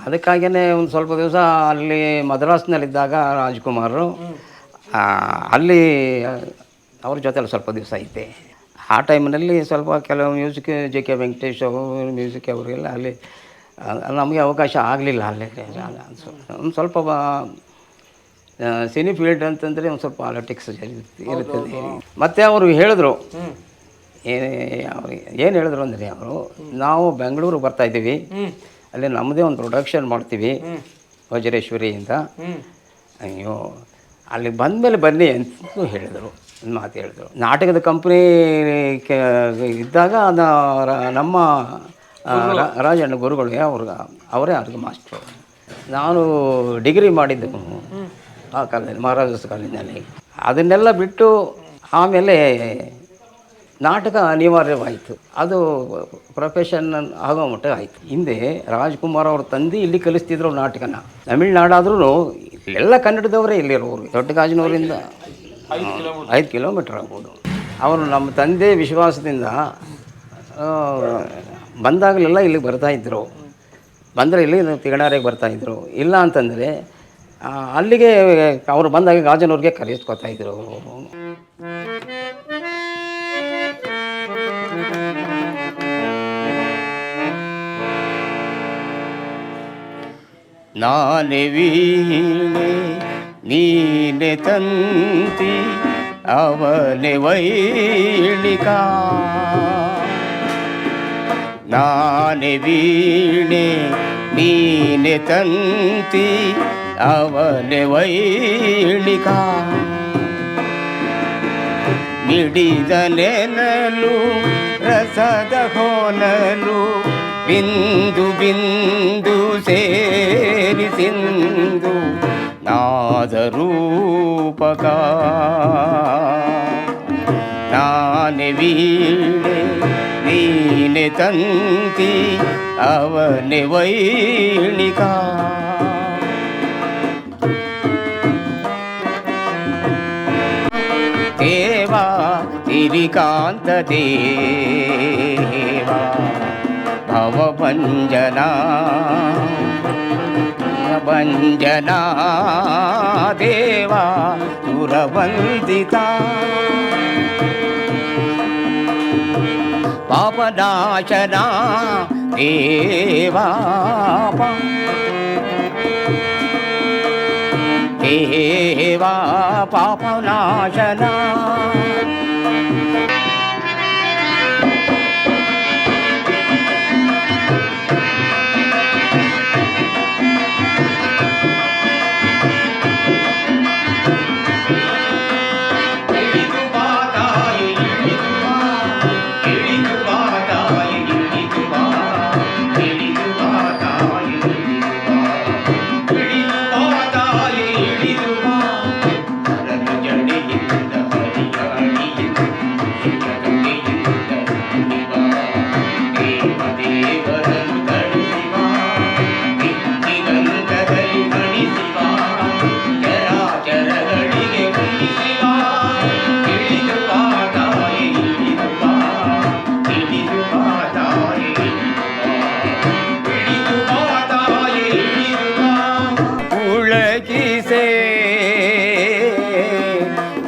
ಅದಕ್ಕಾಗಿಯೇ ಒಂದು ಸ್ವಲ್ಪ ದಿವಸ ಅಲ್ಲಿ ಮದ್ರಾಸ್ನಲ್ಲಿದ್ದಾಗ ರಾಜ್ಕುಮಾರು ಅಲ್ಲಿ ಅವ್ರ ಜೊತೆಲಿ ಸ್ವಲ್ಪ ದಿವಸ ಇದ್ದೆ. ಆ ಟೈಮ್ನಲ್ಲಿ ಸ್ವಲ್ಪ ಕೆಲವು ಮ್ಯೂಸಿಕ್ ಜೆ ಕೆ ವೆಂಕಟೇಶ್ ಅವರು ಮ್ಯೂಸಿಕ್ ಅವರಿಗೆಲ್ಲ ಅಲ್ಲಿ ನಮಗೆ ಅವಕಾಶ ಆಗಲಿಲ್ಲ ಅಲ್ಲಿ. ಒಂದು ಸ್ವಲ್ಪ ಸಿನಿ ಫೀಲ್ಡ್ ಅಂತಂದರೆ ಒಂದು ಸ್ವಲ್ಪ ಪಾಲಿಟಿಕ್ಸ್ ಇರುತ್ತದೆ. ಮತ್ತು ಅವರು ಹೇಳಿದ್ರು, ಏನು ಹೇಳಿದ್ರು ಅಂದರೆ ಅವರು, ನಾವು ಬೆಂಗಳೂರಿಗೆ ಬರ್ತಾಯಿದ್ದೀವಿ, ಅಲ್ಲಿ ನಮ್ಮದೇ ಒಂದು ಪ್ರೊಡಕ್ಷನ್ ಮಾಡ್ತೀವಿ ವಜ್ರೇಶ್ವರಿಯಿಂದ, ಅಯ್ಯೋ ಅಲ್ಲಿ ಬಂದಮೇಲೆ ಬನ್ನಿ ಅಂತ ಹೇಳಿದರು. ಒಂದು ಮಾತು ಹೇಳಿದರು. ನಾಟಕದ ಕಂಪ್ನಿ ಇದ್ದಾಗ ನಮ್ಮ ರಾಜಣ್ಣ ಗುರುಗಳು ಅವರೇ ಅದಕ್ಕೆ ಮಾಸ್ಟ್ರು. ನಾನು ಡಿಗ್ರಿ ಮಾಡಿದ್ದು ಆ ಕಾಲದಲ್ಲಿ ಮಹಾರಾಜಾಸ್ ಕಾಲೇಜಿನಲ್ಲಿ. ಅದನ್ನೆಲ್ಲ ಬಿಟ್ಟು ಆಮೇಲೆ ನಾಟಕ ಅನಿವಾರ್ಯವಾಯಿತು. ಅದು ಪ್ರೊಫೆಷನ್ ಆಗೋ ಮಟ್ಟ ಆಯಿತು. ಹಿಂದೆ ರಾಜ್ಕುಮಾರ್ ಅವ್ರ ತಂದೆ ಇಲ್ಲಿ ಕಲಿಸ್ತಿದ್ರು ನಾಟಕನ. ತಮಿಳ್ನಾಡಾದ್ರೂ ಎಲ್ಲ ಕನ್ನಡದವರೇ ಇಲ್ಲಿರೋರು. ದೊಡ್ಡ ಗಾಜಿನವರಿಂದ 5 ಕಿಲೋಮೀಟ್ರ್ ಆಗ್ಬೋದು. ಅವರು ನಮ್ಮ ತಂದೆ ವಿಶ್ವಾಸದಿಂದ ಬಂದಾಗಲೆಲ್ಲ ಇಲ್ಲಿಗೆ ಬರ್ತಾಯಿದ್ರು. ಬಂದರೆ ಇಲ್ಲಿ ತಿಗಣಾರಿಗೆ ಬರ್ತಾಯಿದ್ರು. ಇಲ್ಲ ಅಂತಂದರೆ ಅಲ್ಲಿಗೆ ಅವರು ಬಂದಾಗ ಗಾಜನವ್ರಿಗೆ ಕರೆಸ್ಕೊತಾಯಿದ್ರು. ನಾನೇ ವೀಣೆ ನೀನೆ ತಂತಿ ಅವನೇ ವೈಣಿಕ, ನಾನೇ ವೀಣೆ ನೀನೆ ತಂತಿ ಅವನೇ ವೈಣಿಕ, ಮಿಡಿದ ನೆನಲು ರಸದ ಹೊನಲು ಬಿಂದು ಬಿಂದು ಸೇರಿಸಿಂದು ನಾದರೂಪಕ, ನಾನೇ ವೀಣೆ ನೀನೆ ತಂತಿ ಅವನೇ ವೈಣಿಕ, ದೇವಾ ತಿರಿಕಾಂತ ದೇವಾ ಭವಭಂಜನಾ ಭಂಜನಾ ದೇವಾ ಸುರವಂದಿತಾ, ಪಾಪನಾಶನಾ ದೇವಾ ದೇವಾ ಪಾಪನಾಶನಾ.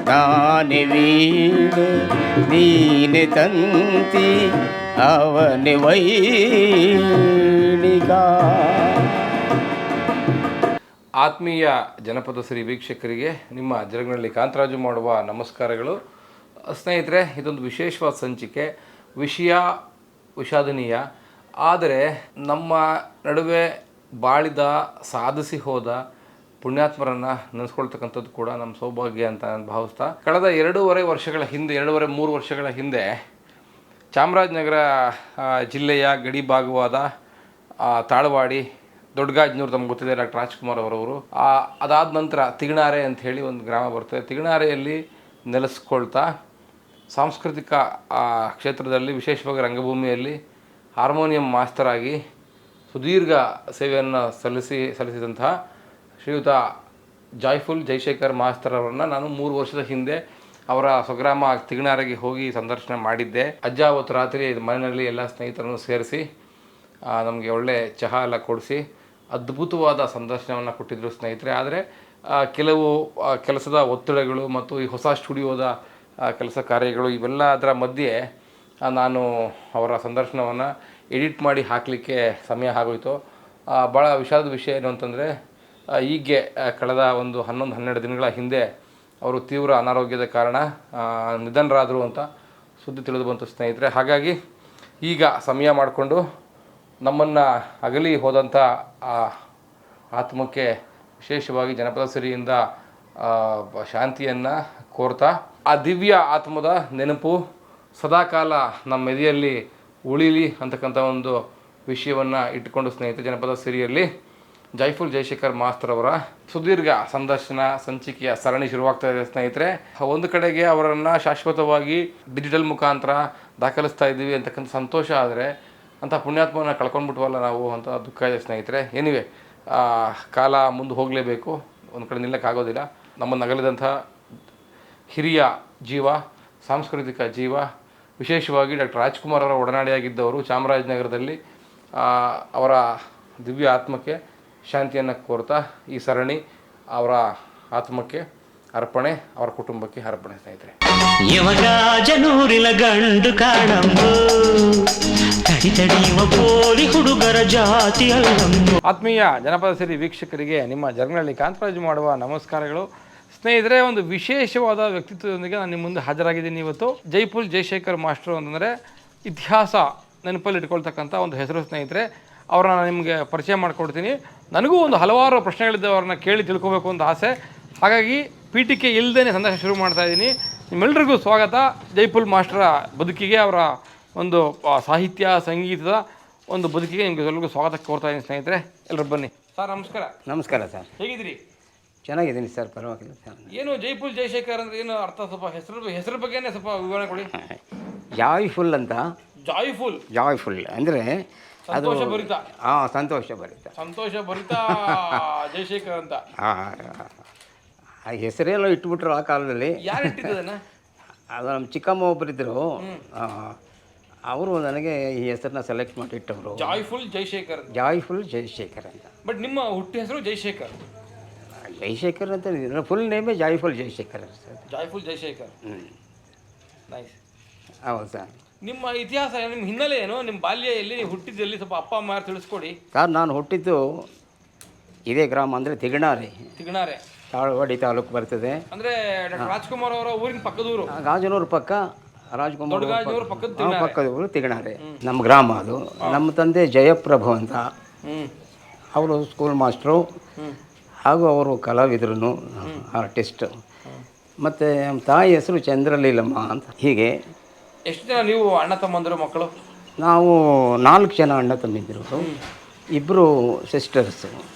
ನಾನೇ ವೀಣೆ ನೀನೆ ತಂತಿ ಅವನೇ ವೈಣಿಕ. ಆತ್ಮೀಯ ಜನಪದ ಸಿರಿ ವೀಕ್ಷಕರಿಗೆ ನಿಮ್ಮ ಜರಗನಹಳ್ಳಿ ಕಾಂತರಾಜು ಮಾಡುವ ನಮಸ್ಕಾರಗಳು. ಸ್ನೇಹಿತರೆ, ಇದೊಂದು ವಿಶೇಷವಾದ ಸಂಚಿಕೆ. ವಿಷಯ ವಿಷಾದನೀಯ, ಆದರೆ ನಮ್ಮ ನಡುವೆ ಬಾಳಿದ ಸಾಧಿಸಿ ಹೋದ ಪುಣ್ಯಾತ್ಮರನ್ನು ನೆನೆಸ್ಕೊಳ್ತಕ್ಕಂಥದ್ದು ಕೂಡ ನಮ್ಮ ಸೌಭಾಗ್ಯ ಅಂತ ನಾನು ಭಾವಿಸ್ತಾ, ಕಳೆದ 2.5 ವರ್ಷಗಳ ಹಿಂದೆ 2.5-3 ವರ್ಷಗಳ ಹಿಂದೆ ಚಾಮರಾಜನಗರ ಜಿಲ್ಲೆಯ ಗಡಿ ಭಾಗವಾದ ತಾಳವಾಡಿ ದೊಡ್ಡಗಾಜನೂರು, ತಮ್ಗೆ ಗೊತ್ತಿದೆ, ಡಾಕ್ಟರ್ ರಾಜ್ಕುಮಾರ್ ಅವರವರು. ಅದಾದ ನಂತರ ತಿಗಣಾರೆ ಅಂತ ಹೇಳಿ ಒಂದು ಗ್ರಾಮ ಬರ್ತದೆ. ತಿಗಣಾರೆಯಲ್ಲಿ ನೆಲೆಸ್ಕೊಳ್ತಾ ಸಾಂಸ್ಕೃತಿಕ ಕ್ಷೇತ್ರದಲ್ಲಿ, ವಿಶೇಷವಾಗಿ ರಂಗಭೂಮಿಯಲ್ಲಿ ಹಾರ್ಮೋನಿಯಂ ಮಾಸ್ತರ್ ಆಗಿ ಸುದೀರ್ಘ ಸೇವೆಯನ್ನು ಸಲ್ಲಿಸಿದಂತಹ ಶ್ರೀಯುತ ಜಾಯ್ಫುಲ್ ಜೈಶೇಖರ್ ಮಾಸ್ತರ್ ಅವರನ್ನು ನಾನು 3 ವರ್ಷದ ಹಿಂದೆ ಅವರ ಸ್ವಗ್ರಾಮ ತಿಗಣಾರೆಗೆ ಹೋಗಿ ಸಂದರ್ಶನ ಮಾಡಿದ್ದೆ. ಅಜ್ಜ ಅವತ್ತು ರಾತ್ರಿ ಮನೆಯಲ್ಲಿ ಎಲ್ಲ ಸ್ನೇಹಿತರನ್ನು ಸೇರಿಸಿ ನಮಗೆ ಒಳ್ಳೆ ಚಹಾ ಎಲ್ಲ ಕೊಡಿಸಿ ಅದ್ಭುತವಾದ ಸಂದರ್ಶನವನ್ನು ಕೊಟ್ಟಿದ್ದರು ಸ್ನೇಹಿತರೆ. ಆದರೆ ಕೆಲವು ಕೆಲಸದ ಒತ್ತಡಗಳು ಮತ್ತು ಈ ಹೊಸ ಸ್ಟುಡಿಯೋದ ಕೆಲಸ ಕಾರ್ಯಗಳು ಇವೆಲ್ಲ ಅದರ ಮಧ್ಯೆ ನಾನು ಅವರ ಸಂದರ್ಶನವನ್ನು ಎಡಿಟ್ ಮಾಡಿ ಹಾಕಲಿಕ್ಕೆ ಸಮಯ ಆಗೋಯಿತು. ಭಾಳ ವಿಷಾದದ ವಿಷಯ ಏನು ಅಂತಂದರೆ ಹೀಗೆ ಕಳೆದ ಒಂದು 11-12 ದಿನಗಳ ಹಿಂದೆ ಅವರು ತೀವ್ರ ಅನಾರೋಗ್ಯದ ಕಾರಣ ನಿಧನರಾದರು ಅಂತ ಸುದ್ದಿ ತಿಳಿದು ಬಂತು ಸ್ನೇಹಿತರೆ. ಹಾಗಾಗಿ ಈಗ ಸಮಯ ಮಾಡಿಕೊಂಡು ನಮ್ಮನ್ನು ಅಗಲಿ ಹೋದಂಥ ಆ ಆತ್ಮಕ್ಕೆ ವಿಶೇಷವಾಗಿ ಜನಪದ ಸಿರಿಯಿಂದ ಶಾಂತಿಯನ್ನು ಕೋರ್ತಾ ಆ ದಿವ್ಯ ಆತ್ಮದ ನೆನಪು ಸದಾಕಾಲ ನಮ್ಮ ಎದೆಯಲ್ಲಿ ಉಳಿಲಿ ಅಂತಕ್ಕಂಥ ಒಂದು ವಿಷಯವನ್ನು ಇಟ್ಟುಕೊಂಡು ಸ್ನೇಹಿತರೆ ಜನಪದ ಸಿರಿಯಲ್ಲಿ ಜೈಫುಲ್ ಜಯಶೇಖರ್ ಮಾಸ್ತರ್ ಅವರ ಸುದೀರ್ಘ ಸಂದರ್ಶನ ಸಂಚಿಕೆಯ ಸರಣಿ ಶುರುವಾಗ್ತಾ ಇದೆ ಸ್ನೇಹಿತರೆ. ಒಂದು ಕಡೆಗೆ ಅವರನ್ನು ಶಾಶ್ವತವಾಗಿ ಡಿಜಿಟಲ್ ಮುಖಾಂತರ ದಾಖಲಿಸ್ತಾ ಇದ್ದೀವಿ ಅಂತಕ್ಕಂಥ ಸಂತೋಷ, ಆದರೆ ಅಂಥ ಪುಣ್ಯಾತ್ಮನ ಕಳ್ಕೊಂಡ್ಬಿಟ್ವಲ್ಲ ನಾವು ಅಂತ ದುಃಖ ಇದೆ ಸ್ನೇಹಿತರೆ. ಎನಿವೆ, ಕಾಲ ಮುಂದೆ ಹೋಗಲೇಬೇಕು, ಒಂದು ಕಡೆ ನಿಲ್ಲಕ್ಕಾಗೋದಿಲ್ಲ. ನಮ್ಮ ನಗಲಿದಂಥ ಹಿರಿಯ ಜೀವ, ಸಾಂಸ್ಕೃತಿಕ ಜೀವ, ವಿಶೇಷವಾಗಿ ಡಾಕ್ಟರ್ ರಾಜ್ಕುಮಾರ್ ಅವರ ಒಡನಾಡಿಯಾಗಿದ್ದವರು ಚಾಮರಾಜನಗರದಲ್ಲಿ, ಅವರ ದಿವ್ಯ ಆತ್ಮಕ್ಕೆ ಶಾಂತಿಯನ್ನು ಕೋರ್ತಾ ಈ ಸರಣಿ ಅವರ ಆತ್ಮಕ್ಕೆ ಅರ್ಪಣೆ, ಅವರ ಕುಟುಂಬಕ್ಕೆ ಅರ್ಪಣೆ ಸ್ನೇಹಿತರೆ. ಯವಗಾಜನೂರಿನ ಗಂಡು ಕಾಣಂಬು ತಡಿ ತಡಿಯುವ ಪೋಲಿ ಹುಡುಗರ ಜಾತಿ ಅಲ್ಲಂಬು. ಆತ್ಮೀಯ ಜನಪದ ಸಿರಿ ವೀಕ್ಷಕರಿಗೆ ನಿಮ್ಮ ಜರ್ನಳ್ಳಿ ಕಾಂತರಾಜು ಮಾಡುವ ನಮಸ್ಕಾರಗಳು ಸ್ನೇಹಿತರೆ. ಒಂದು ವಿಶೇಷವಾದ ವ್ಯಕ್ತಿತ್ವದೊಂದಿಗೆ ನಾನು ನಿಮ್ಮ ಮುಂದೆ ಹಾಜರಾಗಿದ್ದೀನಿ ಇವತ್ತು. ಜೈಫುಲ್ ಜಯಶೇಖರ್ ಮಾಸ್ಟರ್ ಅಂತಂದರೆ ಇತಿಹಾಸ ನೆನಪಲ್ಲಿ ಇಟ್ಕೊಳ್ತಕ್ಕಂಥ ಒಂದು ಹೆಸರು ಸ್ನೇಹಿತರೆ. ಅವ್ರನ್ನ ನಿಮಗೆ ಪರಿಚಯ ಮಾಡಿಕೊಡ್ತೀನಿ. ನನಗೂ ಒಂದು ಹಲವಾರು ಪ್ರಶ್ನೆಗಳಿದ್ದ ಅವ್ರನ್ನ ಕೇಳಿ ತಿಳ್ಕೊಬೇಕು ಅಂತ ಆಸೆ. ಹಾಗಾಗಿ ಪೀಠಿಕೆ ಇಲ್ಲದೇ ಸಂದರ್ಶನ ಶುರು ಮಾಡ್ತಾ ಇದ್ದೀನಿ. ನಿಮ್ಮೆಲ್ಲರಿಗೂ ಸ್ವಾಗತ. ಜೈಫುಲ್ ಮಾಸ್ಟರ ಬದುಕಿಗೆ, ಅವರ ಒಂದು ಸಾಹಿತ್ಯ ಸಂಗೀತದ ಒಂದು ಬದುಕಿಗೆ ನಿಮಗೆ ಎಲ್ಲರಿಗೂ ಸ್ವಾಗತ ಕೋರ್ತಾ ಇದ್ದೀನಿ ಸ್ನೇಹಿತರೆ. ಎಲ್ಲರೂ ಬನ್ನಿ. ಸರ್ ನಮಸ್ಕಾರ. ನಮಸ್ಕಾರ ಸರ್. ಹೇಗಿದ್ದೀರಿ? ಚೆನ್ನಾಗಿದ್ದೀನಿ ಸರ್, ಪರವಾಗಿಲ್ಲ ಸರ್. ಏನು ಜೈಫುಲ್ ಜಯಶೇಖರ್ ಅಂದರೆ ಏನು ಅರ್ಥ? ಸ್ವಲ್ಪ ಹೆಸರು ಬಗ್ಗೆನೇ ಸ್ವಲ್ಪ ವಿವರಣೆ ಕೊಡಿ. ಜಾಯ್ಫುಲ್ ಅಂತ. ಜಾಯ್ಫುಲ್ ಅಂದರೆ ಅದು ಸಂತೋಷಭರಿತ. ಸಂತೋಷಭರಿತ ಜಯಶೇಖರ್ ಅಂತ ಆ ಹೆಸರೇನೋ ಇಟ್ಬಿಟ್ರು ಆ ಕಾಲದಲ್ಲಿ. ಯಾರು ಇಟ್ಟಿದ್ದನ್ನ? ಅದು ನಮ್ಮ ಚಿಕ್ಕಮ್ಮ ಒಬ್ಬರಿದ್ದರು, ಅವರು ನನಗೆ ಈ ಹೆಸರನ್ನ ಸೆಲೆಕ್ಟ್ ಮಾಡಿ ಇಟ್ಟವರು. ಜಾಯ್ಫುಲ್ ಜಯಶೇಖರ್ ಅಂತ. ಬಟ್ ನಿಮ್ಮ ಹುಟ್ಟು ಹೆಸರು ಜಯಶೇಖರ್ ಅಂತ, ಫುಲ್ ನೇಮೇ joyful Jayashekar sir. Joyful Jayashekar. Nice. ಹೌದು ಸರ್. ನಿಮ್ಮ ಇತಿಹಾಸ, ನಿಮ್ಮ ಹಿನ್ನೆಲೆ ಏನು? ನಿಮ್ಮ ಬಾಲ್ಯ ಎಲ್ಲಿ, ನೀವು ಹುಟ್ಟಿದ್ದಲ್ಲಿ ಸ್ವಲ್ಪ ಅಪ್ಪ ಅಮ್ಮ ಯಾರು ತಿಳಿಸ್ಕೊಡಿ. ಸರ್, ನಾನು ಹುಟ್ಟಿದ್ದು ಇದೇ ಗ್ರಾಮ ಅಂದರೆ ತಿಗಣಾರೆ, ತಾಳವಾಡಿ ತಾಲೂಕು ಬರ್ತದೆ. ಅಂದರೆ ಡಾಕ್ಟರ್ ರಾಜ್ಕುಮಾರ್ ಅವರ ಊರಿನ ಪಕ್ಕದೂರು, ಗಾಜನೂರು ಪಕ್ಕ. ರಾಜ್ಕುಮಾರ್ ಪಕ್ಕದ ಊರು ತಿಗಣಾರೆ, ನಮ್ಮ ಗ್ರಾಮ ಅದು. ನಮ್ಮ ತಂದೆ ಜಯಪ್ರಭು ಅಂತ, ಅವರು ಸ್ಕೂಲ್ ಮಾಸ್ಟ್ರು ಹಾಗೂ ಅವರು ಕಲಾವಿದರು, ಆರ್ಟಿಸ್ಟು. ಮತ್ತು ನಮ್ಮ ತಾಯಿ ಹೆಸರು ಚಂದ್ರಲೀಲಮ್ಮ ಅಂತ. ಹೀಗೆ ಎಷ್ಟು ಜನ ನೀವು ಅಣ್ಣ ತಮ್ಮಂದರು ಮಕ್ಕಳು? ನಾವು 4 ಜನ ಅಣ್ಣ ತಮ್ಮಿದ್ರು. 2 ಸಿಸ್ಟರ್ಸು,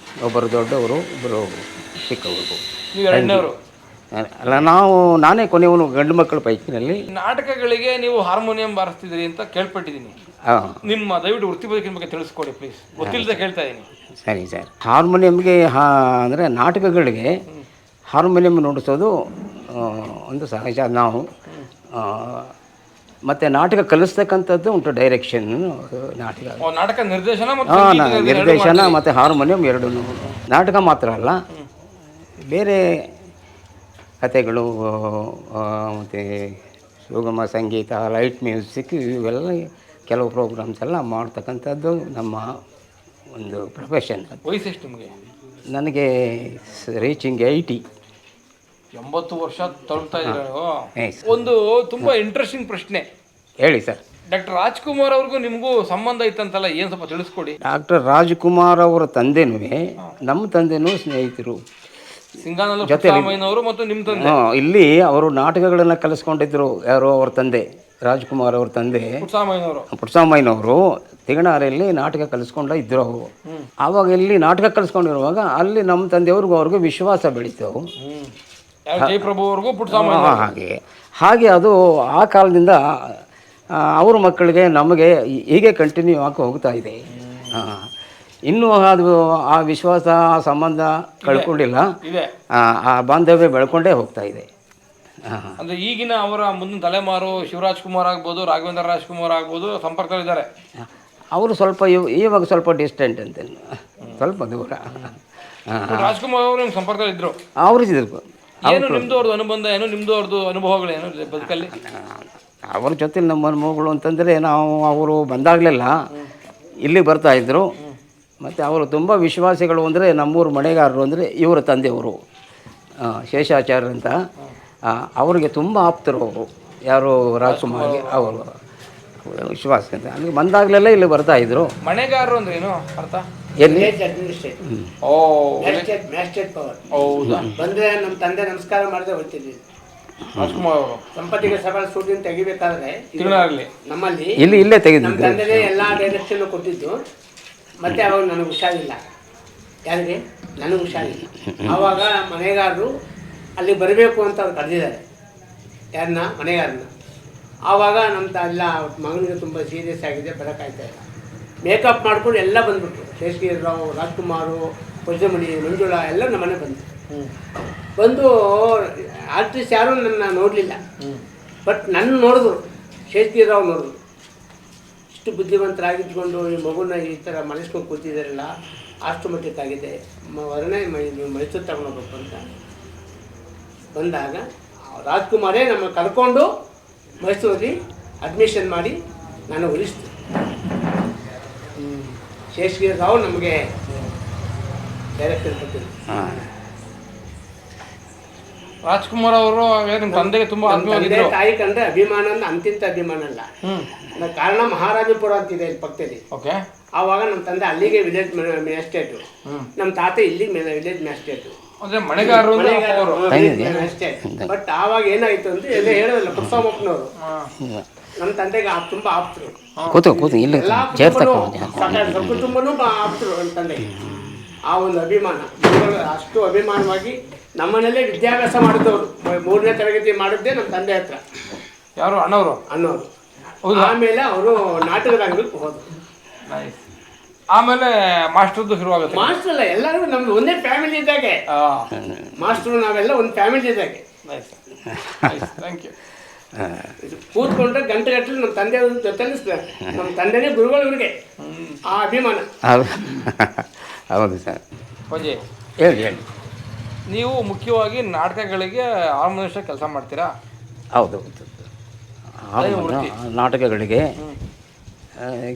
ಒಬ್ಬರು ದೊಡ್ಡವರು, ಒಬ್ಬರು ಚಿಕ್ಕವರು. ಅಲ್ಲ, ನಾನೇ ಕೊನೆಯವನು ಗಂಡು ಮಕ್ಕಳ ಪೈಕಿನಲ್ಲಿ. ನಾಟಕಗಳಿಗೆ ನೀವು ಹಾರ್ಮೋನಿಯಂ ಬಾರಿಸ್ತಿದ್ರಿ ಅಂತ ಕೇಳ್ಪಟ್ಟಿದ್ದೀನಿ. ನಿಮ್ಮ ದಯವಿಟ್ಟು ವೃತ್ತಿ ಬದುಕಿನ ಬಗ್ಗೆ ತಿಳಿಸ್ಕೊಡಿ ಪ್ಲೀಸ್, ಗೊತ್ತಿಲ್ಲದೆ ಕೇಳ್ತಾ ಇದ್ದೀನಿ. ಸರಿ ಸರ್. ಹಾರ್ಮೋನಿಯಂಗೆ ಅಂದರೆ ನಾಟಕಗಳಿಗೆ ಹಾರ್ಮೋನಿಯಂ ನುಡಿಸೋದು ಒಂದು ಸಹಜ. ನಾವು ಮತ್ತು ನಾಟಕ ಕಲಿಸ್ತಕ್ಕಂಥದ್ದು ಉಂಟು, ಡೈರೆಕ್ಷನ್, ನಾಟಕ ನಿರ್ದೇಶನ ಮತ್ತು ಹಾರ್ಮೋನಿಯಂ ಎರಡೂ. ನಾಟಕ ಮಾತ್ರ ಅಲ್ಲ, ಬೇರೆ ಕಥೆಗಳು ಮತ್ತು ಸುಗಮ ಸಂಗೀತ, ಲೈಟ್ ಮ್ಯೂಸಿಕ್, ಇವೆಲ್ಲ ಕೆಲವು ಪ್ರೋಗ್ರಾಮ್ಸ್ ಎಲ್ಲ ಮಾಡ್ತಕ್ಕಂಥದ್ದು ನಮ್ಮ ಒಂದು ಪ್ರೊಫೆಷನ್. ವಯಸ್ಸೆಷ್ಟು ನಿಮಗೆ? ನನಗೆ ರೀಚಿಂಗ್ 80 ವರ್ಷ ತಲುಪ್ತಾ ಇದ್ದಾರೆ. ಒಂದು ತುಂಬ ಇಂಟ್ರೆಸ್ಟಿಂಗ್ ಪ್ರಶ್ನೆ ಹೇಳಿ ಸರ್. ಡಾಕ್ಟರ್ ರಾಜ್ಕುಮಾರ್ ಅವ್ರಿಗೂ ನಿಮಗೂ ಸಂಬಂಧ ಇತ್ತಂತಲ್ಲ, ಏನು ಸ್ವಲ್ಪ ತಿಳಿಸ್ಕೊಡಿ. ಡಾಕ್ಟರ್ ರಾಜ್ಕುಮಾರ್ ಅವರ ತಂದೆನೂ ನಮ್ಮ ತಂದೆನೂ ಸ್ನೇಹಿತರು. ಸಿಂಗಾನವರು ಮತ್ತು ನಿಮ್ಮ ತಂದೆ ಇಲ್ಲಿ ಅವರು ನಾಟಕಗಳನ್ನು ಕಲಿಸ್ಕೊಂಡಿದ್ರು. ಯಾರು? ಅವ್ರ ತಂದೆ, ರಾಜ್ಕುಮಾರ್ ಅವ್ರ ತಂದೆ ಪುಟ್ಸಾಮಯ್ಯನವರು ತಿಗಣಾರೆಯಲ್ಲಿ ನಾಟಕ ಕಲಿಸ್ಕೊಂಡ ಇದ್ರು ಅವರು. ಆವಾಗ ಇಲ್ಲಿ ನಾಟಕ ಕಲಿಸ್ಕೊಂಡಿರುವಾಗ ಅಲ್ಲಿ ನಮ್ಮ ತಂದೆಯವ್ರಿಗೂ ಅವ್ರಿಗೂ ವಿಶ್ವಾಸ ಬೆಳೀತು. ಹಾಗೆ ಅದು ಆ ಕಾಲದಿಂದ ಅವ್ರ ಮಕ್ಕಳಿಗೆ ನಮಗೆ ಹೀಗೆ ಕಂಟಿನ್ಯೂ ಆಗಿ ಹೋಗ್ತಾ ಇದೆ. ಇನ್ನೂ ಅದು ಆ ವಿಶ್ವಾಸ, ಆ ಸಂಬಂಧ ಕಳ್ಕೊಂಡಿಲ್ಲ, ಆ ಬಾಂಧವ್ಯ ಬೆಳ್ಕೊಂಡೇ ಹೋಗ್ತಾ ಇದೆ. ಅಂದರೆ ಈಗಿನ ಅವರ ಮುಂದಿನ ತಲೆಮಾರು ಶಿವರಾಜ್ ಕುಮಾರ್ ಆಗ್ಬೋದು, ರಾಘವೇಂದ್ರ ರಾಜ್ಕುಮಾರ್ ಆಗ್ಬೋದು, ಸಂಪರ್ಕದಲ್ಲಿದ್ದಾರೆ. ಅವರು ಸ್ವಲ್ಪ ಇವಾಗ ಸ್ವಲ್ಪ ಡಿಸ್ಟೆಂಟ್ ಅಂತ, ಸ್ವಲ್ಪ ದೂರ. ರಾಜ್ಕುಮಾರ್ ಅವರು ನಿಮ್ಮ ಸಂಪರ್ಕದಲ್ಲಿ ಇದ್ರು? ಅವರು ಇದ್ರು. ಏನು ನಿಮ್ಮದು ಅವ್ರದ್ದು ಅನುಬಂಧ ಏನು, ನಿಮ್ಮದು ಅವ್ರದ್ದು ಅನುಭವಗಳೇನು ಬದುಕಲ್ಲಿ? ಅವ್ರ ಜೊತೆ ನಮ್ಮ ಅನುಭವಗಳು ಅಂತಂದರೆ, ನಾವು ಅವರು ಬಂದಾಗಲೆಲ್ಲ ಇಲ್ಲಿ ಬರ್ತಾಯಿದ್ರು. ಮತ್ತು ಅವರು ತುಂಬ ವಿಶ್ವಾಸಿಗಳು ಅಂದರೆ, ನಮ್ಮೂರು ಮನೆಗಾರರು ಅಂದರೆ ಇವರ ತಂದೆಯವರು ಶೇಷಾಚಾರ್ಯ ಅಂತ, ಅವರಿಗೆ ತುಂಬ ಆಪ್ತರು ಅವರು. ಯಾರು ರಾಜ್ಕುಮಾರ್ಗೆ ಅವರು ವಿಶ್ವಾಸ ಅಂತ. ಅಲ್ಲಿ ಬಂದಾಗಲೆಲ್ಲ ಇಲ್ಲಿ ಬರ್ತಾಯಿದ್ರು. ಮನೆಗಾರರು ಅಂದ್ರೆ ಏನು ಅರ್ಥ? ಎಲ್ಲಿ? ಓ ಹೌದಾ? ಬಂದರೆ ನಮ್ಮ ತಂದೆ ನಮಸ್ಕಾರ ಮಾಡದೆ ಹೋಗ್ತಿದ್ವಿ. ರಾಜ್ಕುಮಾರ್ ಅವರು ಸಂಪತ್ತಿಗೆ ಸಭಾ ಶೂಟಿಂಗ್ ತೆಗಿಬೇಕಾದ್ರೆ ನಮ್ಮಲ್ಲಿ ಇಲ್ಲೇ ನಮ್ಮ ತೆಗೆದಿದ್ದು. ತಂದೆನೇ ಎಲ್ಲ ಡೈರೆಕ್ಷನ್ ಕೊಟ್ಟಿದ್ದು. ಮತ್ತೆ ಅವಾಗ ನನಗೆ ಹುಷಾರಿಲ್ಲ. ಯಾರಿಗೆ? ನನಗೆ ಹುಷಾರಿಲ್ಲ. ಆವಾಗ ಮನೆಗಾರರು ಅಲ್ಲಿ ಬರಬೇಕು ಅಂತ ಅವ್ರು ಕರೆದಿದ್ದಾರೆ. ಯಾರನ್ನ? ಮನೆಗಾರನ್ನ. ಆವಾಗ ನಮ್ಮ ಎಲ್ಲ ಮಗನಿಗೆ ತುಂಬ ಸೀರಿಯಸ್ ಆಗಿದೆ, ಬರೋಕ್ಕಾಗ್ತಾ ಇಲ್ಲ. ಮೇಕಪ್ ಮಾಡ್ಕೊಂಡು ಎಲ್ಲ ಬಂದ್ಬಿಟ್ರು. ಶೇಷಗಿರಿ ರಾವ್, ರಾಜ್ಕುಮಾರು, ಪಂಚಮಣಿ, ಮಂಜುಳಾ ಎಲ್ಲ ನಮ್ಮನೆ ಬಂದು ಆರ್ಟಿಸ್ಟ್ ಯಾರೂ ನನ್ನ ನೋಡಲಿಲ್ಲ. ಬಟ್ ನನ್ನ ನೋಡಿದ್ರು, ಶೇಷಗಿರಿ ರಾವ್ ನೋಡಿದ್ರು. ಇಷ್ಟು ಬುದ್ಧಿವಂತರಾಗಿದ್ಕೊಂಡು ಈ ಮಗುನ ಈ ಥರ ಮನಸ್ಕೊಂಡು ಕೂತಿದ್ದಾರಲ್ಲ, ಅಷ್ಟು ಮಟ್ಟಕ್ಕಾಗಿದೆ, ಹೊರನೇ ನೀವು ಮೈಸೂರು ತಗೊಂಡೋಗ್ಬೇಕು ಅಂತ ಬಂದಾಗ ರಾಜ್ಕುಮಾರೇ ನಮ್ಮ ಕರ್ಕೊಂಡು ಮೈಸೂರಲ್ಲಿ ಅಡ್ಮಿಷನ್ ಮಾಡಿ ನಾನು ಉಳಿಸ್ತು. ಶೇಷಗಿರಿ ರಾವ್ ನಮಗೆ ಡೈರೆಕ್ಟರ್ ಕೊಟ್ಟಿದ್ರು. ರಾಜ್ಕುಮಾರ್ ಅವರು ನಿಮ್ಮ ತಂದೆಗೆ ತುಂಬ ತಂದೆ ತಾಯಿ ಕಂಡ್ರೆ ಅಭಿಮಾನ ಅಂದ್ರೆ ಅಂತಿಂತ ಅಭಿಮಾನ ಅಲ್ಲ. ಕಾರಣ ಮಹಾರಾಜಪುರ ಅಂತಿದೆ ಇಲ್ಲಿ ಪಕ್ಕದಲ್ಲಿ. ಓಕೆ. ಆವಾಗ ನಮ್ಮ ತಂದೆ ಅಲ್ಲಿಗೆ ವಿಲೇಜ್ ಮ್ಯಾಜಿಸ್ಟ್ರೇಟು, ನಮ್ಮ ತಾತ ಇಲ್ಲಿಗೆ ವಿಲೇಜ್ ಮ್ಯಾಜಿಸ್ಟ್ರೇಟು. ಅಂದ್ರೆ ಮನೆಗಾರರು ಬಟ್ ಆವಾಗ ಏನಾಯ್ತು ಅಂತ ಎಲ್ಲ ಹೇಳೋದಲ್ಲ, ಪುಟ್ಸ್ವಾಮಪ್ಪನವರು ನಮ್ಮ ತಂದೆಗೆ ತುಂಬಾ ಆಪ್ತರು. ಎಲ್ಲಾ ಕುಟುಂಬನೂ ಆಪ್ತರು ನಮ್ಮ ತಂದೆಗೆ. ಆ ಒಂದು ಅಭಿಮಾನ, ಅಷ್ಟು ಅಭಿಮಾನವಾಗಿ ನಮ್ಮನೇಲೆ ವಿದ್ಯಾಭ್ಯಾಸ ಮಾಡಿದವರು. 3ನೇ ತರಗತಿ ಮಾಡಿದ್ದೆ ನಮ್ಮ ತಂದೆ ಹತ್ರ. ಯಾರು? ಅಣ್ಣವರು. ಆಮೇಲೆ ಅವರು ನಾಟಕದ ಅಂಗಡಿಗೆ ಹೋದ್ರು. ಆಮೇಲೆ ಮಾಸ್ಟರ್ದು ಶುರುವಾಗುತ್ತೆ. ಮಾಸ್ಟರ್ ಅಲ್ಲ, ಎಲ್ಲರೂ ನಮ್ದು ಒಂದೇ ಫ್ಯಾಮಿಲಿ ಇದ್ದಾಗೆ. ಮಾಸ್ಟರ್ ನಾವೆಲ್ಲ ಒಂದು ಫ್ಯಾಮಿಲಿ ಇದ್ದಾಗೆ. Thank you. ಕೂತ್ಕೊಂಡ್ರೆ ಗಂಟೆ ಗಟ್ಟಲೆ ನಮ್ಮ ತಂದೆ ಜೊತೆ ನಮ್ಮ ತಂದೆನೇ ಗುರುಗಳು ಇವ್ರಿಗೆ. ಆ ಅಭಿಮಾನ. ಹೌದು ಸರ್. ಪೂಜೆ ಹೇಳಿ. ನೀವು ಮುಖ್ಯವಾಗಿ ನಾಟಕಗಳಿಗೆ ಹಾರ್ಮೋನಿಯಂ ಕೆಲಸ ಮಾಡ್ತೀರಾ? ಹೌದು. ನಾಟಕಗಳಿಗೆ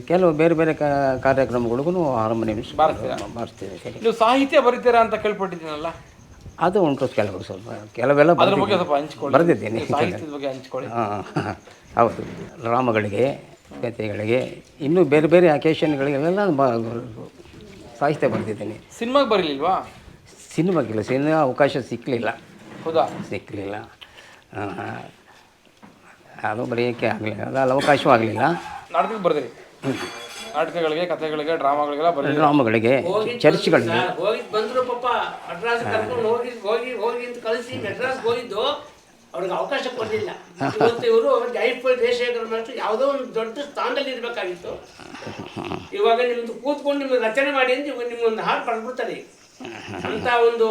ಕೆಲವು ಬೇರೆ ಬೇರೆ ಕಾರ್ಯಕ್ರಮಗಳಿಗೂ ಹಾರ್ಮೋನಿಯಂ ಬಾರಿಸ್ತೀವಿ. ನೀವು ಸಾಹಿತ್ಯ ಬರೀತೀರಾ ಅಂತ ಕೇಳ್ಪಟ್ಟಿದ್ದೀನಲ್ಲ? ಅದು ಉಂಟು ಕೆಲವರು, ಸ್ವಲ್ಪ ಕೆಲವೆಲ್ಲ ಅದ್ರ ಬಗ್ಗೆ ಸ್ವಲ್ಪ ಹಂಚ್ಕೊಳ್ಳಿ. ಬರೆದಿದ್ದೀನಿ. ಸಾಹಿತ್ಯದ ಬಗ್ಗೆ ಹಂಚ್ಕೊಳ್ಳಿ. ಹೌದು. ಡ್ರಾಮಗಳಿಗೆ, ಕಥೆಗಳಿಗೆ, ಇನ್ನೂ ಬೇರೆ ಬೇರೆ ಅಕೇಶನ್ಗಳಿಗೆಲ್ಲ ಸಾಹಿತ್ಯ ಬರೆದಿದ್ದೀನಿ. ಸಿನಿಮಾಗೆ ಬರಲಿಲ್ವಾ? ಸಿನಿಮಾಗಿಲ್ಲ, ಸಿನಿಮಾ ಅವಕಾಶ ಸಿಕ್ಕಲಿಲ್ಲ. ಹೌದಾ? ಸಿಕ್ಕಲಿಲ್ಲ. ಅದು ಬರೆಯೋಕ್ಕೆ ಆಗಲಿಲ್ಲ, ಅದು ಅವಕಾಶವೂ ಆಗಲಿಲ್ಲ. ನಾಟಕಕ್ಕೆ ಬರ್ದಿರಿ? ನಾಟಕಗಳಿಗೆ, ಕಥೆಗಳಿಗೆ, ಡ್ರಾಮಾಗಳಿಗೆಲ್ಲ ಬರ್ದಿರಿ? ಡ್ರಾಮಾಗಳಿಗೆ, ಚರ್ಚ್ಗಳಿಗೆ ಹೋಗಿದ್ದು ಬಂದರು. ಪಾಪ ಮೆಡ್ರಾಸ್ ಕರ್ಕೊಂಡು ಹೋಗಿ ಅಂತ ಕಳಿಸಿ ಮೆಡ್ರಾಸ್ಗೆ ಹೋಗಿದ್ದು ಅವ್ರಿಗೆ ಅವಕಾಶ ಕೊಡಲಿಲ್ಲ. ಇವತ್ತು ಇವರು ಜೈಪುರ ದೇಶೇಖರ ಮಾಸ್ಟರ್ ಯಾವುದೋ ಒಂದು ದೊಡ್ಡ ಸ್ಥಾನದಲ್ಲಿ ಇರಬೇಕಾಗಿತ್ತು. ಇವಾಗ ನಿಮ್ದು ಕೂತ್ಕೊಂಡು ನಿಮ್ಗೆ ರಚನೆ ಮಾಡಿ ಅಂತ ಇವಾಗ ನಿಮ್ಗೊಂದು ಹಾಡು ಪಡ್ಬಿಡ್ತಾರೆ. ಅಂತ ಒಂದು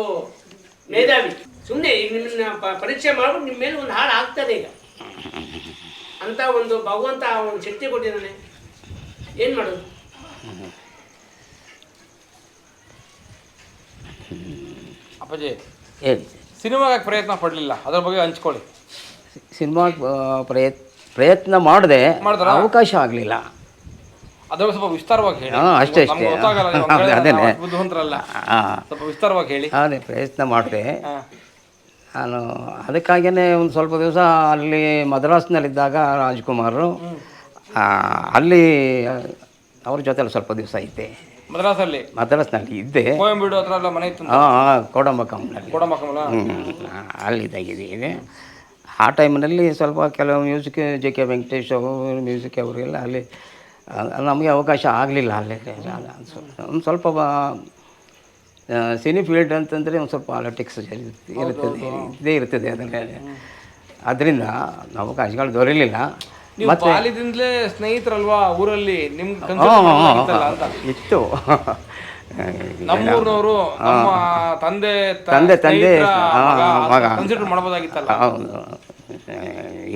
ಮೇಧಾವಿ ಸುಮ್ಮನೆ ಈಗ ನಿಮ್ಮನ್ನ ಪರೀಕ್ಷೆ ಮಾಡ್ಬಿಟ್ಟು ನಿಮ್ಮ ಮೇಲೆ ಒಂದು ಹಾಡು ಹಾಕ್ತಾರೆ. ಈಗ ಅಂತ ಒಂದು ಭಗವಂತ ಒಂದು ಶಕ್ತಿ ಕೊಟ್ಟಿದ್ದಾನೆ. ಏನು ಮಾಡೋದು? ಅಪ್ಪಾಜಿ ಹೇಳಿ. ಸಿನಿಮಾಗೆ ಪ್ರಯತ್ನ ಪಡಲಿಲ್ಲ, ಅದ್ರ ಬಗ್ಗೆ ಹಂಚ್ಕೊಳ್ಳಿ. ಸಿನಿಮಾಗೆ ಪ್ರಯತ್ನ ಮಾಡಿದೆ, ಅವಕಾಶ ಆಗಲಿಲ್ಲ. ಅದ್ರ ಸ್ವಲ್ಪ ವಿಸ್ತಾರವಾಗಿ ಹೇಳಿ. ಅಷ್ಟೇ. ಬುದ್ಧಿವಂತರಲ್ಲ, ಸ್ವಲ್ಪ ವಿಸ್ತಾರವಾಗಿ ಹೇಳಿ. ಅದೇ ಪ್ರಯತ್ನ ಮಾಡಿದೆ ನಾನು. ಅದಕ್ಕಾಗಿಯೇ ಒಂದು ಸ್ವಲ್ಪ ದಿವಸ ಅಲ್ಲಿ ಮದ್ರಾಸ್ನಲ್ಲಿದ್ದಾಗ ರಾಜ್ಕುಮಾರರು ಅಲ್ಲಿ ಅವ್ರ ಜೊತೆಲಿ ಸ್ವಲ್ಪ ದಿವಸ ಇದ್ದೆ. ಮದ್ರಾಸ್ನಲ್ಲಿ ಇದ್ದೆ. ಕೋಯಂಬೀಡು ಹತ್ರ ಎಲ್ಲ ಮನೆ ಇತ್ತು. ಕೋಡಂಬಕ್ಕಂನಲ್ಲಿ. ಅಲ್ಲಿದ್ದಾಗಿದ್ದೀವಿ. ಆ ಟೈಮ್ನಲ್ಲಿ ಸ್ವಲ್ಪ ಕೆಲವು ಮ್ಯೂಸಿಕ್ JK ವೆಂಕಟೇಶ್ ಅವರು ಮ್ಯೂಸಿಕ್ ಅವರಿಗೆಲ್ಲ ಅಲ್ಲಿ ನಮಗೆ ಅವಕಾಶ ಆಗಲಿಲ್ಲ. ಅಲ್ಲಿ ಒಂದು ಸ್ವಲ್ಪ ಸಿನಿ ಫೀಲ್ಡ್ ಅಂತಂದರೆ ಒಂದು ಸ್ವಲ್ಪ ಪಾಲಿಟಿಕ್ಸ್ ಇರ್ತದೆ ಅದರಲ್ಲಿ. ಅದರಿಂದ ಅವಕಾಶಗಳು ದೊರೆಯಲಿಲ್ಲ. ಮತ್ತೆ ಬಾಲ್ಯದಿಂದಲೇ ಸ್ನೇಹಿತರಲ್ವಾ ಊರಲ್ಲಿ? ನಿಮ್ಗೆ ಇತ್ತು. ನಮ್ಮೂರಿನವರು ನಮ್ಮ ತಂದೆ ಮಗ ಕನ್ಸಿಡರ್ ಮಾಡ್ಬೋದಾಗಿತ್ತಲ್ಲ. ಹೌದು,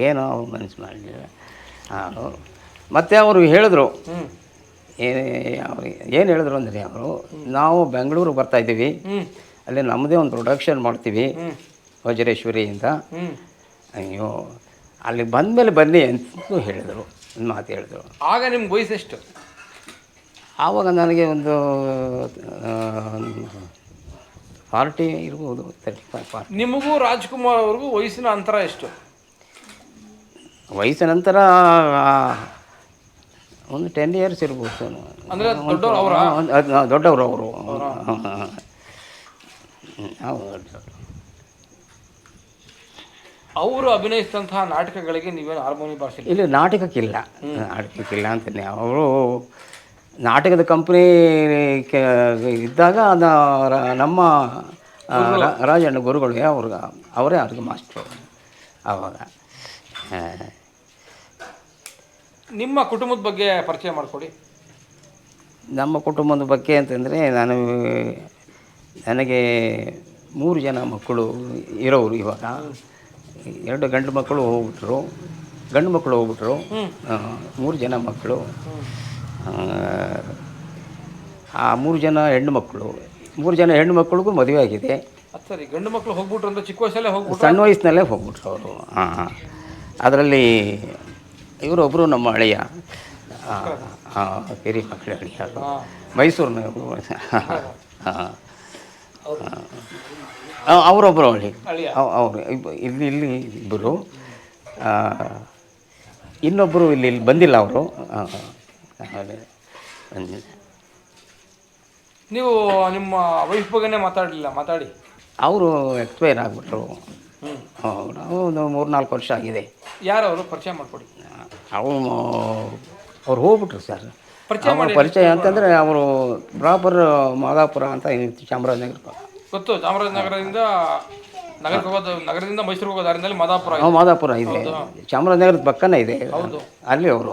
ಏನೋ ಅವ್ರು ಮನಸ್ಸು ಮಾಡಲಿಲ್ಲ. ಮತ್ತು ಅವರು ಹೇಳಿದ್ರು, ಏನು ಹೇಳಿದ್ರು ಅಂದರೆ ಅವರು, ನಾವು ಬೆಂಗಳೂರಿಗೆ ಬರ್ತಾಯಿದ್ದೀವಿ, ಅಲ್ಲಿ ನಮ್ಮದೇ ಒಂದು ಪ್ರೊಡಕ್ಷನ್ ಮಾಡ್ತೀವಿ ವಜ್ರೇಶ್ವರಿಯಿಂದ. ಅಯ್ಯೋ ಅಲ್ಲಿ ಬಂದಮೇಲೆ ಬನ್ನಿ ಅಂತ ಹೇಳಿದರು, ಒಂದು ಮಾತು ಹೇಳಿದರು. ಆಗ ನಿಮ್ಗೆ ವಯಸ್ಸೆಷ್ಟು? ಆವಾಗ ನನಗೆ ಒಂದು 40 ಇರ್ಬೋದು, 35-40. ನಿಮಗೂ ರಾಜ್ಕುಮಾರ್ ಅವ್ರಿಗೂ ವಯಸ್ಸಿನ ಅಂತರ ಎಷ್ಟು? ವಯಸ್ಸಿನ ನಂತರ ಒಂದು 10 ಇಯರ್ಸ್ ಇರ್ಬೋದು. ಅಂದರೆ ದೊಡ್ಡವರು ಅವರ? ದೊಡ್ಡವರು ಅವರು. ಅವರು ಅಭಿನಯಿಸಿದಂತಹ ನಾಟಕಗಳಿಗೆ ನೀವೇನು ಹಾರ್ಮೋನಿ ಭಾಷೆ? ಇಲ್ಲಿ ನಾಟಕಕ್ಕಿಲ್ಲ ಅಂತಾನೆ. ಅವರು ನಾಟಕದ ಕಂಪ್ನಿ ಇದ್ದಾಗ ನಮ್ಮ ರಾಜಣ್ಣ ಗುರುಗಳಿಗೆ ಅವರೇ ಅವ್ರಿಗೆ ಮಾಸ್ಟ್ರು ಆವಾಗ. ನಿಮ್ಮ ಕುಟುಂಬದ ಬಗ್ಗೆ ಪರಿಚಯ ಮಾಡಿಕೊಡಿ. ನಮ್ಮ ಕುಟುಂಬದ ಬಗ್ಗೆ ಅಂತಂದರೆ ನನಗೆ 3 ಜನ ಮಕ್ಕಳು ಇರೋರು. ಇವಾಗ 2 ಗಂಡು ಮಕ್ಕಳು ಹೋಗ್ಬಿಟ್ರು, 3 ಜನ ಮಕ್ಕಳು. ಆ 3 ಜನ ಹೆಣ್ಣು ಮಕ್ಕಳು, 3 ಜನ ಹೆಣ್ಣು ಮಕ್ಕಳಿಗೂ ಮದುವೆ ಆಗಿದೆ. ಸರಿ, ಗಂಡು ಮಕ್ಕಳು ಹೋಗ್ಬಿಟ್ರು ಅಂತ ಚಿಕ್ಕ ವಯಸ್ಸಲ್ಲೇ ಹೋಗ್ಬಿಟ್ರು? ಸಣ್ಣ ವಯಸ್ಸಿನಲ್ಲೇ ಹೋಗ್ಬಿಟ್ರು ಅವರು. ಅದರಲ್ಲಿ ಇವರೊಬ್ಬರು ನಮ್ಮ ಹಳೆಯ ಹಿರಿ ಮಕ್ಕಳ ಹಳೆಯ ಮೈಸೂರಿನ ಅವರೊಬ್ಬರು ಅವರು ಇಲ್ಲಿ ಇಬ್ಬರು. ಇನ್ನೊಬ್ಬರು ಇಲ್ಲಿ ಬಂದಿಲ್ಲ ಅವರು. ನೀವು ನಿಮ್ಮ ವೈಫ್ ಬಗ್ಗೆನೇ ಮಾತಾಡಿ. ಅವರು ಎಕ್ಸ್ಪೈರ್ ಆಗಿಬಿಟ್ರು. ಒಂದು 3-4 ವರ್ಷ ಆಗಿದೆ. ಯಾರು ಅವರು? ಪರಿಚಯ ಮಾಡಿಕೊಡಿ. ಅವ್ರು ಹೋಗ್ಬಿಟ್ರು ಸರ್. ಪರಿಚಯ ಅಂತಂದರೆ ಅವರು ಪ್ರಾಪರ್ ಮಾದಾಪುರ ಅಂತ ಚಾಮರಾಜನಗರ. ಗೊತ್ತು, ಚಾಮರಾಜನಗರದಿಂದ ನಗರದಿಂದ ಮೈಸೂರಿಗೆ ಹೋಗೋ ದಾರಿನಲ್ಲಿ ಮಾದಾಪುರ ಇದೆ, ಚಾಮರಾಜನಗರದ ಪಕ್ಕನೇ ಇದೆ. ಹೌದು, ಅಲ್ಲಿ ಅವರು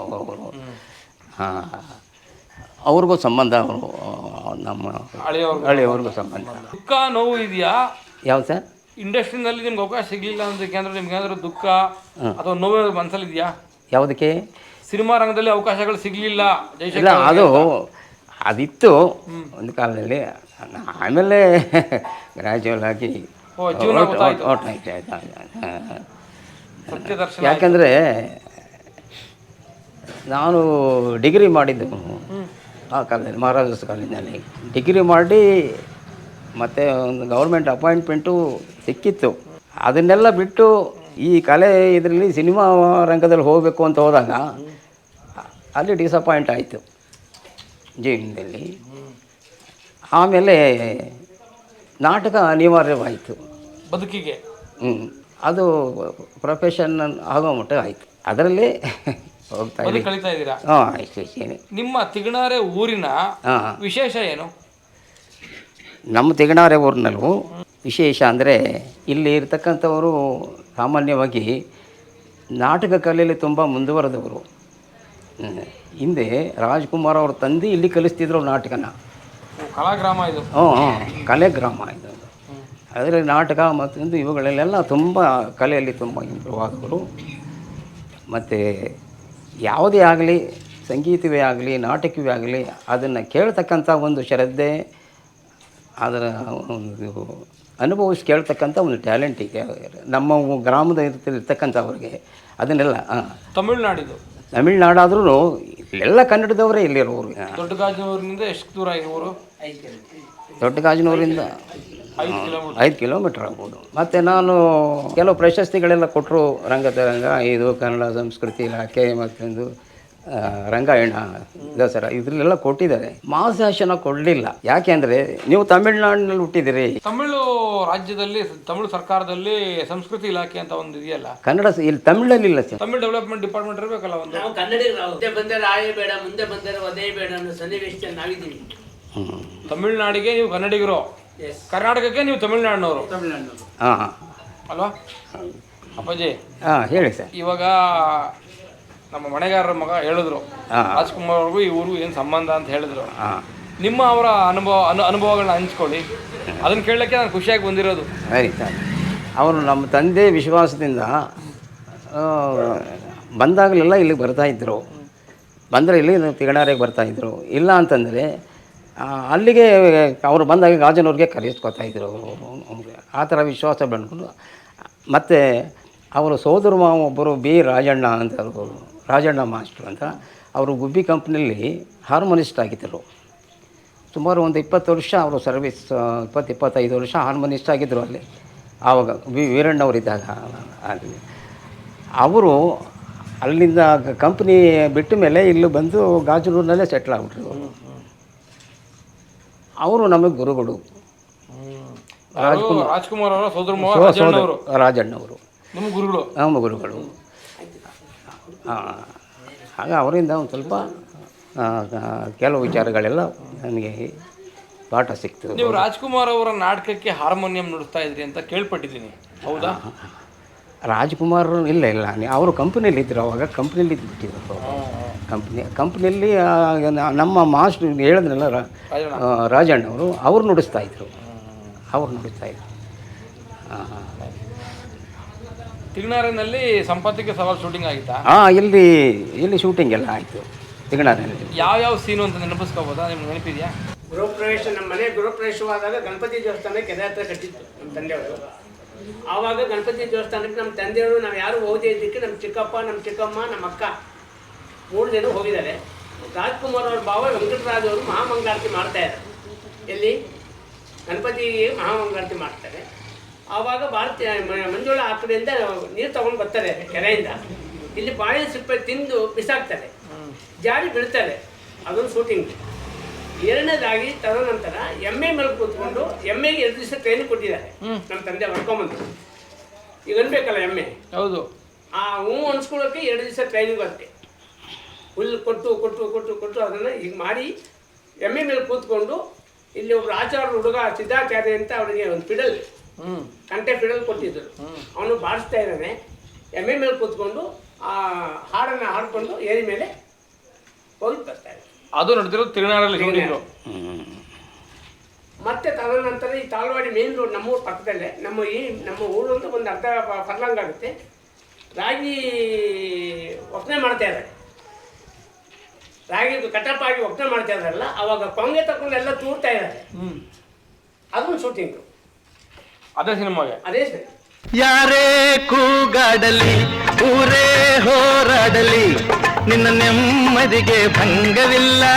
ಅವ್ರಿಗೂ ಸಂಬಂಧ, ಅವರು ನಮ್ಮ ಹಳೆಯವ್ರಿಗೂ ಸಂಬಂಧ. ದುಃಖ ನೋವು ಇದೆಯಾ? ಯಾವ್ದು ಸರ್? ಇಂಡಸ್ಟ್ರಿನಲ್ಲಿ ನಿಮ್ಗೆ ಅವಕಾಶ ಸಿಗಲಿಲ್ಲ ಅಂದ್ರೆ ನಿಮ್ಗೆ ಏನಾದರೂ ದುಃಖ ಅಥವಾ ನೋವು ಮನಸ್ಸಲ್ಲಿದೆಯಾ? ಯಾವುದಕ್ಕೆ? ಸಿನಿಮಾ ರಂಗದಲ್ಲಿ ಅವಕಾಶಗಳು ಸಿಗಲಿಲ್ಲ. ಇಲ್ಲ, ಅದಿತ್ತು ಒಂದು ಕಾಲದಲ್ಲಿ. ಆಮೇಲೆ ಗ್ರ್ಯಾಜುವಲ್ ಆಗಿ ಯಾಕಂದರೆ ನಾನು ಡಿಗ್ರಿ ಮಾಡಿದ್ದು ಆ ಕಾಲದಲ್ಲಿ ಮಹಾರಾಜಾಸ್ ಕಾಲೇಜಿನಲ್ಲಿ. ಡಿಗ್ರಿ ಮಾಡಿ ಮತ್ತು ಒಂದು ಗೌರ್ಮೆಂಟ್ ಅಪಾಯಿಂಟ್ಮೆಂಟು ಸಿಕ್ಕಿತ್ತು. ಅದನ್ನೆಲ್ಲ ಬಿಟ್ಟು ಈ ಕಲೆ ಇದರಲ್ಲಿ ಸಿನಿಮಾ ರಂಗದಲ್ಲಿ ಹೋಗಬೇಕು ಅಂತ ಹೋದಾಗ ಅಲ್ಲಿ ಡಿಸಪಾಯಿಂಟ್ ಆಯಿತು ಜೀವನದಲ್ಲಿ. ಆಮೇಲೆ ನಾಟಕ ಅನಿವಾರ್ಯವಾಯಿತು ಬದುಕಿಗೆ. ಅದು ಪ್ರೊಫೆಷನ್ ಆಗೋ ಮಟ್ಟ ಆಯಿತು. ಅದರಲ್ಲೇ ಹೋಗ್ತಾ ಇದ್ದೀರಾ? ಆಯ್ತು. ನಿಮ್ಮ ತಿಗಣಾರೆ ಊರಿನ ವಿಶೇಷ ಏನು? ನಮ್ಮ ತಿಗಣಾರೆ ಊರಿನಲ್ಲೂ ವಿಶೇಷ ಅಂದರೆ ಇಲ್ಲಿ ಇರ್ತಕ್ಕಂಥವರು ಸಾಮಾನ್ಯವಾಗಿ ನಾಟಕ ಕಲೆಯಲ್ಲಿ ತುಂಬ ಮುಂದುವರೆದವರು. ಹಿಂದೆ ರಾಜ್ಕುಮಾರ್ ಅವ್ರ ತಂದೆ ಇಲ್ಲಿ ಕಲಿಸ್ತಿದ್ರು ನಾಟಕನ. ಕಲಾಗ್ರಾಮ ಇದು. ಕಲೆಗ್ರಾಮ ಇದು. ಅದರಲ್ಲಿ ನಾಟಕ ಮತ್ತು ಇವುಗಳಲ್ಲೆಲ್ಲ ತುಂಬ ಕಲೆಯಲ್ಲಿ ತುಂಬ ಇಂಪ್ರೂವ್ ಆದವರು. ಮತ್ತು ಯಾವುದೇ ಆಗಲಿ, ಸಂಗೀತವೇ ಆಗಲಿ, ನಾಟಕವೇ ಆಗಲಿ, ಅದನ್ನು ಕೇಳ್ತಕ್ಕಂಥ ಒಂದು ಶ್ರದ್ಧೆ, ಅದರ ಒಂದು ಅನುಭವಿಸಿ ಕೇಳ್ತಕ್ಕಂಥ ಒಂದು ಟ್ಯಾಲೆಂಟ್ ಇದೆ ನಮ್ಮ ಗ್ರಾಮದ ಇರ್ತಕ್ಕಂಥವ್ರಿಗೆ. ಅದನ್ನೆಲ್ಲ ತಮಿಳ್ನಾಡಾದ್ರೂ ಇಲ್ಲೆಲ್ಲ ಕನ್ನಡದವರೇ ಇಲ್ಲಿರೋರು. ದೊಡ್ಡ ಗಾಜನೂರಿನಿಂದ ಎಷ್ಟು ದೂರ ಇರೋರು? ದೊಡ್ಡ ಗಾಜನೂರಿಂದ 5 ಕಿಲೋಮೀಟರ್ ಆಗ್ಬೋದು. ಮತ್ತು ನಾನು ಕೆಲವು ಪ್ರಶಸ್ತಿಗಳೆಲ್ಲ ಕೊಟ್ಟರು. ರಂಗ ಇದು ಕನ್ನಡ ಸಂಸ್ಕೃತಿ ಇಲಾಖೆ ಮತ್ತೊಂದು ರಂಗಾಯಣ ದಸರಾ ಇದರಲ್ಲೆಲ್ಲ ಕೊಟ್ಟಿದ್ದಾರೆ. ಮಾಸಾಶನ ಕೊಡಲಿಲ್ಲ. ಯಾಕೆಂದರೆ ನೀವು ತಮಿಳ್ನಾಡಿನಲ್ಲಿ ಹುಟ್ಟಿದಿರಿ. ತಮಿಳು ರಾಜ್ಯದಲ್ಲಿ, ತಮಿಳು ಸರ್ಕಾರದಲ್ಲಿ ಸಂಸ್ಕೃತಿ ಇಲಾಖೆ ಅಂತ ಒಂದು ಇದೆಯಲ್ಲ. ಕನ್ನಡ ಇಲ್ಲಿ ತಮಿಳಲ್ಲಿ ಇಲ್ಲ ಸರ್. ತಮಿಳು ಡೆವಲಪ್ಮೆಂಟ್ ಡಿಪಾರ್ಟ್ಮೆಂಟ್ ಇರಬೇಕಲ್ಲ ಒಂದು. ನಾವು ಕನ್ನಡಿಗರು ಮುಂದೆ ಬಂದರೆ ಆಯೇ ಬೇಡ, ಮುಂದೆ ಬಂದರೆ ಒದೇ ಬೇಡ ಅನ್ನೋ ಸನ್ನಿವೇಶದಲ್ಲಿ ನಾವಿದ್ದೀವಿ. ತಮಿಳ್ನಾಡಿಗೆ ನೀವು ಕನ್ನಡಿಗರು, ಕರ್ನಾಟಕಕ್ಕೆ ನೀವು ತಮಿಳ್ನಾಡಿನವರು. ಹಾಂ ಅಲ್ವಾ ಅಪ್ಪಾಜಿ? ಹೇಳಿ ಸರ್. ಇವಾಗ ನಮ್ಮ ಮನೆಗಾರರ ಮಗ ಹೇಳಿದ್ರು, ರಾಜ್ಕುಮಾರ್ ಅವ್ರಿಗೂ ಈ ಊರಿಗೂ ಏನು ಸಂಬಂಧ ಅಂತ ಹೇಳಿದ್ರು. ನಿಮ್ಮ ಅವರ ಅನುಭವಗಳನ್ನ ಹಂಚ್ಕೊಳ್ಳಿ. ಅದನ್ನು ಕೇಳಲಿಕ್ಕೆ ನಾನು ಖುಷಿಯಾಗಿ ಬಂದಿರೋದು. ಸರಿ ಸರ್. ಅವರು ನಮ್ಮ ತಂದೆ ವಿಶ್ವಾಸದಿಂದ ಬಂದಾಗಲೆಲ್ಲ ಇಲ್ಲಿಗೆ ಬರ್ತಾಯಿದ್ರು. ಬಂದರೆ ಇಲ್ಲಿ ತಿಗಣಾರಿಗೆ ಬರ್ತಾಯಿದ್ರು. ಇಲ್ಲ ಅಂತಂದರೆ ಅಲ್ಲಿಗೆ ಅವರು ಬಂದಾಗ ಗಾಜನವ್ರಿಗೆ ಕರೆಸ್ಕೊತಾಯಿದ್ರು. ಆ ಥರ ವಿಶ್ವಾಸ ಬಂದ್ಕೊಂಡು ಮತ್ತು ಅವರು ಸೋದರ ಮಾವ ಒಬ್ಬರು ಬಿ ರಾಜಣ್ಣ ಅಂತ, ರಾಜಣ್ಣ ಮಾಸ್ಟ್ರು ಅಂತ, ಅವರು ಗುಬ್ಬಿ ಕಂಪ್ನಿಯಲ್ಲಿ ಹಾರ್ಮೋನಿಸ್ಟ್ ಆಗಿದ್ದರು. ಸುಮಾರು ಒಂದು 20 ವರ್ಷ ಅವರು ಸರ್ವಿಸ್, 20-25 ವರ್ಷ ಹಾರ್ಮೋನಿಸ್ಟ್ ಆಗಿದ್ದರು ಅಲ್ಲಿ. ಆವಾಗ ವೀರಣ್ಣವರಿದ್ದಾಗ ಅಲ್ಲಿ ಅವರು ಅಲ್ಲಿಂದ ಕಂಪ್ನಿ ಬಿಟ್ಟ ಮೇಲೆ ಇಲ್ಲಿ ಬಂದು ಗಾಜನೂರಿನಲ್ಲೇ ಸೆಟ್ಲ್ ಆಗ್ಬಿಟ್ರು. ಅವರು ನಮಗೆ ಗುರುಗಳು. ರಾಜ್ಕುಮಾರ್ ಅವರ ಸೋದರ ರಾಜಣ್ಣವರು ನಮ್ಮ ಗುರುಗಳು. ನಮ್ಮ ಗುರುಗಳು. ಆಗ ಅವರಿಂದ ಒಂದು ಸ್ವಲ್ಪ ಕೆಲವು ವಿಚಾರಗಳೆಲ್ಲ ನನಗೆ ಪಾಠ ಸಿಕ್ತು. ನೀವು ರಾಜ್ಕುಮಾರ್ ಅವರ ನಾಟಕಕ್ಕೆ ಹಾರ್ಮೋನಿಯಂ ನುಡಿಸ್ತಾ ಇದ್ರಿ ಅಂತ ಕೇಳ್ಪಟ್ಟಿದ್ದೀನಿ, ಹೌದಾ? ರಾಜ್ಕುಮಾರ್ ಇಲ್ಲ ಅವರು ಕಂಪ್ನಿಯಲ್ಲಿ ಇದ್ದರು. ಅವಾಗ ಕಂಪ್ನಿಯಲ್ಲಿ ಇದ್ದುಬಿಟ್ಟಿದ್ರು. ಕಂಪ್ನಿಯಲ್ಲಿ ನಮ್ಮ ಮಾಸ್ಟ್ರು ಹೇಳಿದ್ರಲ್ಲ ರಾಜಣ್ಣವರು, ಅವ್ರು ನುಡಿಸ್ತಾಯಿದ್ರು. ತಿಗಣಾರಿನಲ್ಲಿ ಸಂಪತ್ತಿಗೆ ಸವಾಲ್ ಶೂಟಿಂಗ್ ಆಗಿತ್ತಾ? ಇಲ್ಲಿ ಶೂಟಿಂಗ್ ಎಲ್ಲ ಆಯಿತು ತಿಗಣಾರಿನಲ್ಲಿ. ಯಾವ ಸೀನು ಅಂತ ನೆನಪಿಸ್ಕೋಬೋದಾ? ನಿಮ್ಗೆ ನೆನಪಿದೆಯಾ? ಗೃಹಪ್ರವೇಶ, ನಮ್ಮ ಮನೆ ಗೃಹಪ್ರವೇಶವಾದಾಗ ಗಣಪತಿ ದೇವಸ್ಥಾನ ಕೆರೆ ಹತ್ರ ಕಟ್ಟಿತ್ತು ನಮ್ಮ ತಂದೆಯವರು. ಆವಾಗ ಗಣಪತಿ ದೇವಸ್ಥಾನಕ್ಕೆ ನಮ್ಮ ತಂದೆಯವರು, ನಾವು ಯಾರು ಹೋಗದೇ ಇದ್ದಕ್ಕೆ ನಮ್ಮ ಚಿಕ್ಕಪ್ಪ, ನಮ್ಮ ಚಿಕ್ಕಮ್ಮ, ನಮ್ಮ ಅಕ್ಕ 3 ಜನ ಹೋಗಿದ್ದಾರೆ. ರಾಜ್ಕುಮಾರ್ ಅವ್ರ ಭಾವ ವೆಂಕಟರಾಜ್ ಅವರು ಮಹಾಮಂಗಳಾರತಿ ಮಾಡ್ತಾಯಿದ್ದಾರೆ. ಎಲ್ಲಿ ಗಣಪತಿಗೆ ಮಹಾಮಂಗಳಾರತಿ ಮಾಡ್ತಾರೆ. ಆವಾಗ ಮಂಜುಳ ಆ ಕಡೆಯಿಂದ ನೀರು ತೊಗೊಂಡು ಬರ್ತಾರೆ ಕೆರೆಯಿಂದ. ಇಲ್ಲಿ ಬಾಳೆ ಸಿಪ್ಪೆ ತಿಂದು ಬಿಸಾಕ್ತಾರೆ, ಜಾರಿ ಬೀಳ್ತಾರೆ. ಅದೊಂದು ಶೂಟಿಂಗ್. ಎರಡನೇದಾಗಿ ತದನಂತರ ಎಮ್ಮೆ ಮೇಲೆ ಕೂತ್ಕೊಂಡು, ಎಮ್ಮೆಗೆ 2 ದಿವಸ ಟ್ರೈನಿಂಗ್ ಕೊಟ್ಟಿದ್ದಾರೆ ನಮ್ಮ ತಂದೆ ಹೊಡ್ಕೊಂಬಂದು. ಈಗ ಅನ್ಬೇಕಲ್ಲ ಎಮ್ಮೆ, ಹೌದು, ಆ ಅನ್ಸ್ಕೊಳ್ಳೋಕ್ಕೆ 2 ದಿವಸ ಟ್ರೈನಿಂಗ್ ಬರುತ್ತೆ. ಹುಲ್ಲು ಕೊಟ್ಟು ಅದನ್ನು ಈಗ ಮಾಡಿ ಎಮ್ಮೆ ಮೇಲೆ ಕೂತ್ಕೊಂಡು, ಇಲ್ಲಿ ಒಬ್ರು ಆಚಾರ್ಯ ಹುಡುಗ ಸಿದ್ಧಾಚಾರ್ಯ ಅಂತ ಅವನಿಗೆ ಒಂದು ಫಿಡಲ್, ಕಂಟೆ ಫಿಡಲ್ ಕೊಟ್ಟಿದ್ದರು. ಅವನು ಬಾರಿಸ್ತಾ ಇದ್ದಾನೆ. ಎಮ್ಮೆ ಮೇಲೆ ಕೂತ್ಕೊಂಡು ಆ ಹಾಡನ್ನು ಹಾಡ್ಕೊಂಡು ಏರಿ ಮೇಲೆ ಹೋಗಿ ಬರ್ತಾರೆ. ಅದು ನಡೆದಿರೋದು ತಿರುನಾಳಲ್ಲಿ ಶೂಟಿಂಗು. ಮತ್ತೆ ತದನಂತರ ಈ ತಾಳ್ವಾಡಿ ಮೇನ್ ರೋಡ್, ನಮ್ಮೂರು ಪಕ್ಕದಲ್ಲೇ, ನಮ್ಮ ಊರಿಂದ ಒಂದು ಅರ್ಧ ಫರ್ಲಾಂಗ್ ಆಗುತ್ತೆ. ರಾಗಿ ಒಕ್ಕಣೆ ಮಾಡ್ತಾ ಇದ್ದಾರೆ. ರಾಗಿ ಕಟಪಾಗಿ ಒಕ್ಕಣೆ ಮಾಡ್ತಾ ಇದ್ದಾರಲ್ಲ, ಅವಾಗ ಕೊಂಗೆ ತಗೊಂಡು ಎಲ್ಲ ತೂರ್ತಾ ಇದ್ದಾರೆ. ಅದೊಂದು ಶೂಟಿಂಗು. ಅದೇ ಸಿನಿಮಾಗೆ ಅದೇ ಸರಿ. ಯಾರೇ ಕೂಗಾಡಲಿ, ಊರೇ ಹೋರಾಡಲಿ, ನಿನ್ನ ನೆಮ್ಮದಿಗೆ ಭಂಗವಿಲ್ಲ.